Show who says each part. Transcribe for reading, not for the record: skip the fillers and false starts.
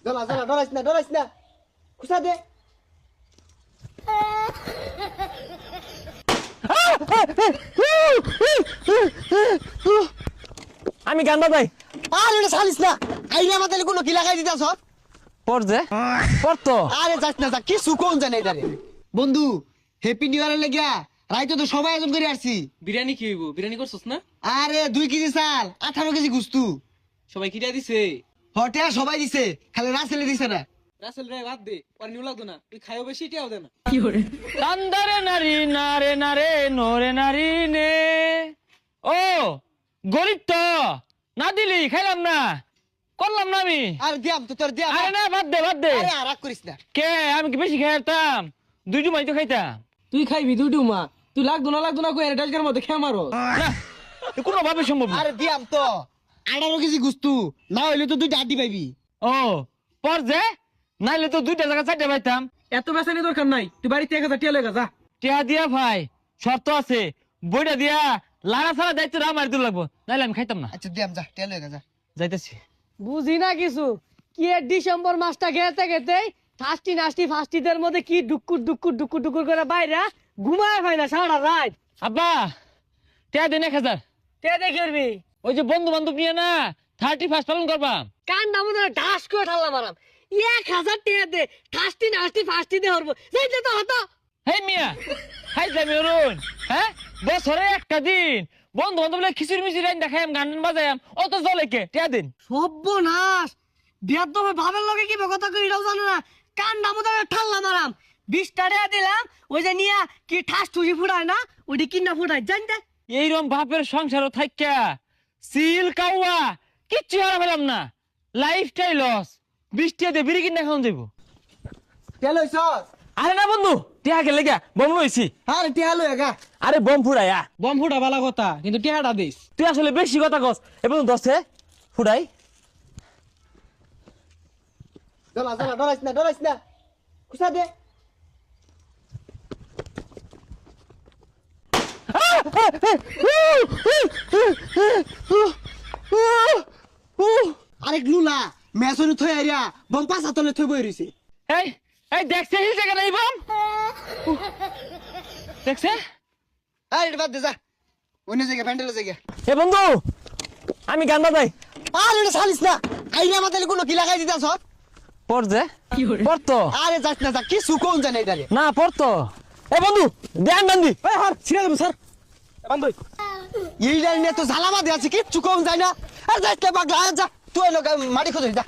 Speaker 1: জ্বালা জ্বালা ডরাইস না খুশা দে।
Speaker 2: আমি গান বাজাই।
Speaker 1: আর এটা ছাড়িস না, আইনা মাথায় কোনো কি লাগাই দিতাছ।
Speaker 2: পর যে পড়তো।
Speaker 1: আরে যাস না যা, কিছু কোন জানে এটারে। বন্ধু হ্যাপি নিউ ইয়ারের লাগিয়া রাইতো তো সবাই আয়োজন করে আসছি।
Speaker 3: বিরিয়ানি কি হইব? বিরিয়ানি করছস না?
Speaker 1: আরে 2 কেজি চাল 18 কেজি গুস্তু।
Speaker 3: সবাই কিটা দিছে?
Speaker 1: হটে সবাই দিছে, খালি রাসেলে দিছে না।
Speaker 3: রাসেল রে বাদ দে, আর নিউ লাগতো না, তুই খাইও বেশি এটাও দে না।
Speaker 2: কান্দারে নারী নারে নারে নোরে নারী নে। ও গরিব তো না দিলি খাইলাম না, করলাম না আমি।
Speaker 1: আরে দিয়াম তো তোর দিয়াম।
Speaker 2: আরে না বাদ দে বাদ দে।
Speaker 1: আরে রাগ করিস না।
Speaker 2: কে আমি কি বেশি খাইতাম? 2 জুমাই তো খাইতাম।
Speaker 3: তুই খাইবি দুইটু মা, তুই লাগতো না কই ডাজকার মধ্যে খেয়ে মারো।
Speaker 2: না কোনো ভাবে সম্ভব না।
Speaker 1: আরে দিয়াম তো 18 কেজি গুস্তু, না হইলে তো 2টা আড্ডি পাইবি।
Speaker 2: ও পর যে নাইলে তো 2টা জায়গা 4টা পাইতাম।
Speaker 3: এত বেসানি দরকার নাই, তুই বাড়িতে 1000 টাকা লয়ে যা।
Speaker 2: টিয়া দিয়া ভাই শর্ত আছে, বইটা দিয়া লাড়া ছাড়া দায়িত্ব আমার দিল লাগবো, নাইলে আমি খাইতাম না।
Speaker 1: আচ্ছা দিয়াম যা, টেল হয়ে যা।
Speaker 2: যাইতেছি।
Speaker 4: বুঝি না কিছু কি ডিসেম্বর মাসটা গেতে গেতে ফাস্টি নাস্টি ফাস্টিদের মধ্যে কি ডুকুর করে বাইরে ঘুমায় হয় না সারা রাত।
Speaker 2: আব্বা টিয়া দিন 1000।
Speaker 4: কে দেখবি
Speaker 2: ওই যে বন্ধু বান্ধব নিয়ে না 31 পালন করবা।
Speaker 4: কান নাম ঢাস করে ঠাল্লা মারাম 1000 টাকা দে ফাস্টি নাস্টি ফাস্টি দে হরবো যাইতে তো হতো।
Speaker 2: হে মিয়া খাইতাম অরুণ, হ্যাঁ বছরে একটা দিন বন্ধু বান্ধব খিচুড়ি মিচুড়ি রাইন দেখাইম গান বাজাইম, অত জলে কে? টিয়া দিন।
Speaker 4: সর্বনাশ বিয়ার তো ভাবের লগে কি কথা কই এটাও জানো না, কান নাম ঠাল্লা মারাম 20 টাকা দিলাম ওই যে নিয়া কি ঠাস ঠুসি ফুটায় না ওইটি কিনা ফুটায় জানতে।
Speaker 2: এইরকম বাপের সংসারও থাইকা সিল কাউয়া কিচ্ছু হারা পেলাম না, লাইফটাই লস। 20 টাকা দিয়ে বিড়ি কিনা খাওয়া যাবো।
Speaker 1: টেল হইছ?
Speaker 2: আরে না বন্ধু টিয়া গেলে গা বম লইছি।
Speaker 1: আরে টেল হয়ে গা।
Speaker 2: আরে বম ফুড়াইয়া
Speaker 3: বম ফুটা বালা কথা, কিন্তু টিয়াটা দিস।
Speaker 2: তুই আসলে বেশি কথা কস। এবং 10 ফুড়াই।
Speaker 1: জ্বালা জ্বালা ডরাইস না খুশা দে। আরে লুলা মেসনে থই আইরা বম পাছা তলে থই বই রইছে।
Speaker 2: এই এই দেখছে এই জায়গা নাই বম দেখছে।
Speaker 1: আরে বাদ দে যা, অন্য জায়গা প্যান্ডেলের জায়গা।
Speaker 2: এ বন্ধু আমি গান বাজাই।
Speaker 1: আরে এটা ছাড়িস না, আইনা মাথায় কোনো কি লাগাই দিতাছ।
Speaker 2: পর যে পড়তো।
Speaker 1: আরে যাস না যা, কিছু কোন জানে এটারে।
Speaker 2: না পড়তো। এ বন্ধু ধ্যান বান্ধি।
Speaker 3: এই হার ছিড়ে দেব স্যার। বান্ধই
Speaker 1: এইটা নিয়ে তো ঝালামা দিয়ে আছে, কিচ্ছু কোন যায় না। আর যাইতে পাগলা, যা তুই লোক মাটি খোঁজ যা।